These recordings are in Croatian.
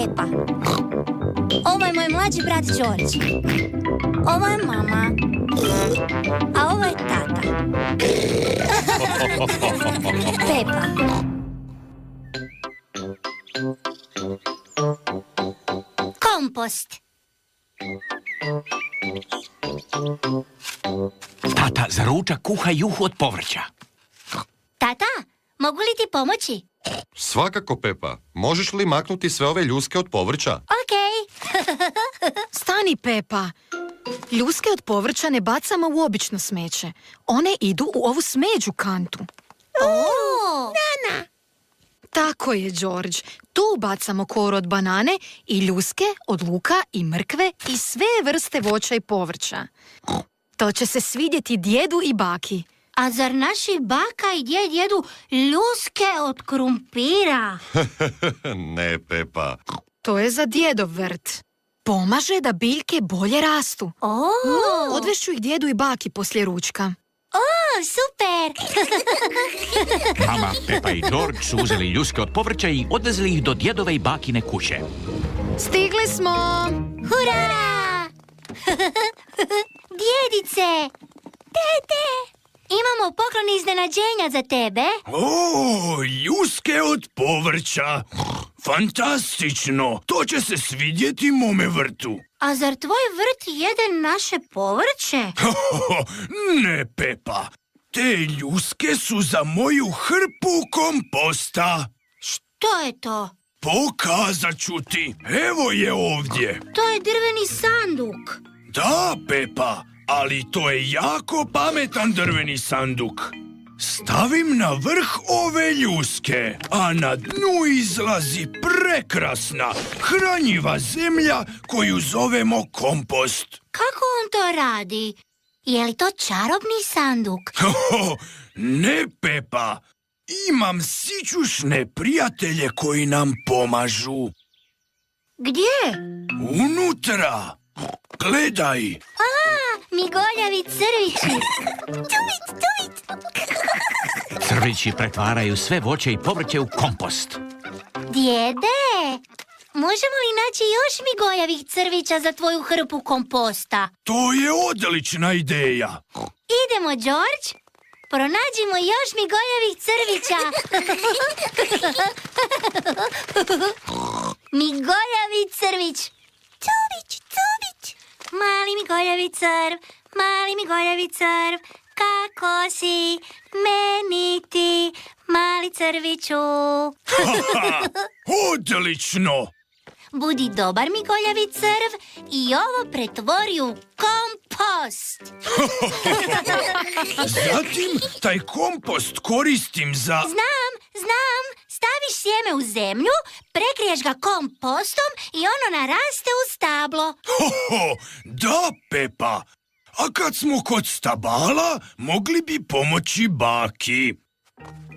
Pepa. Ovo je moj mlađi brat George. Ovo je mama. A ovo je tata. Pepa. Kompost. Tata za ručak kuha juhu od povrća. Tata, mogu li ti pomoći? Svakako, Pepa. Možeš li maknuti sve ove ljuske od povrća? Okej. Stani, Pepa. Ljuske od povrća ne bacamo u obično smeće. One idu u ovu smeđu kantu. Nana. Tako je, George. Tu bacamo koru od banane i ljuske od luka i mrkve i sve vrste voća i povrća. To će se svidjeti djedu i baki. A zar naši baka i djed jedu ljuske od krumpira? Ne, Pepa. To je za djedov vrt. Pomaže da biljke bolje rastu. Odvešću ih djedu i baki poslije ručka. Super! Mama, Pepa i George su uzeli ljuske od povrća i odvezli ih do djedove i bakine kuće. Stigli smo! Hurra! Djedice! Tete! Imamo poklon iznenađenja za tebe. O, ljuske od povrća. Fantastično! To će se svidjeti mome vrtu. A zar tvoj vrt jede naše povrće? Ne, Pepa. Te ljuske su za moju hrpu komposta. Što je to? Pokazat ću ti. Evo je ovdje. To je drveni sanduk. Da, Pepa, ali to je jako pametan drveni sanduk. Stavim na vrh ove ljuske, a na dnu izlazi prekrasna, hranjiva zemlja koju zovemo kompost. Kako on to radi? Je li to čarobni sanduk? Ne, Pepa. Imam sićušne prijatelje koji nam pomažu. Gdje? Unutra. Gledaj. Migoljavi crvići. Tuvit. Crvići pretvaraju sve voće i povrće u kompost. Djede, možemo li naći još migoljavih crvića za tvoju hrpu komposta? To je odlična ideja. Idemo, George. Pronađimo još migoljavih crvića. Migoljavi crvić. Tubić. Mali migoljavi crv, kako si meni ti, mali crviću. Odlično! Budi dobar migoljavi crv i ovo pretvori u kompost. Zatim taj kompost koristim za... Znam. Staviš sjeme u zemlju, prekriješ ga kompostom i ono naraste u stablo. Da, Pepa. A kad smo kod stabala, mogli bi pomoći baki.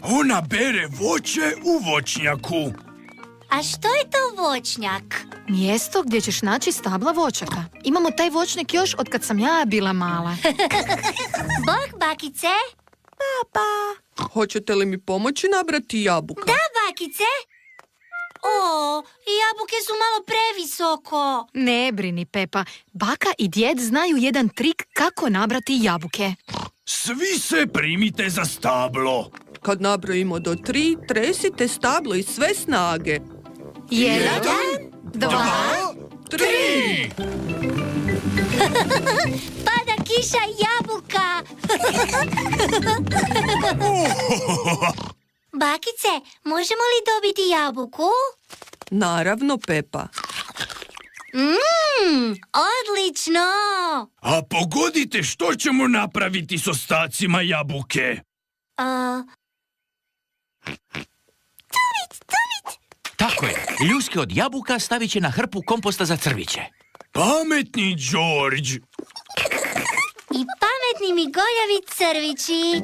Ona bere voće u voćnjaku. A što je to voćnjak? Mjesto gdje ćeš naći stabla voćaka. Imamo taj voćnjak još od kad sam ja bila mala. Bok, bakice? Papa, hoćete li mi pomoći nabrati jabuka? Da, bakice. Jabuke su malo previsoko. Ne brini, Pepa. Baka i djed znaju jedan trik kako nabrati jabuke. Svi se primite za stablo. Kad nabrojimo do 3, tresite stablo iz sve snage. 1, 2, 3. Pada kiša jabuka. Bakice, možemo li dobiti jabuku? Naravno, Pepa. Odlično! A pogodite što ćemo napraviti s ostacima jabuke. Tuvit! Tako je, ljuske od jabuka stavit će na hrpu komposta za crviće. Pametni George. I pametni migoljavi crvići.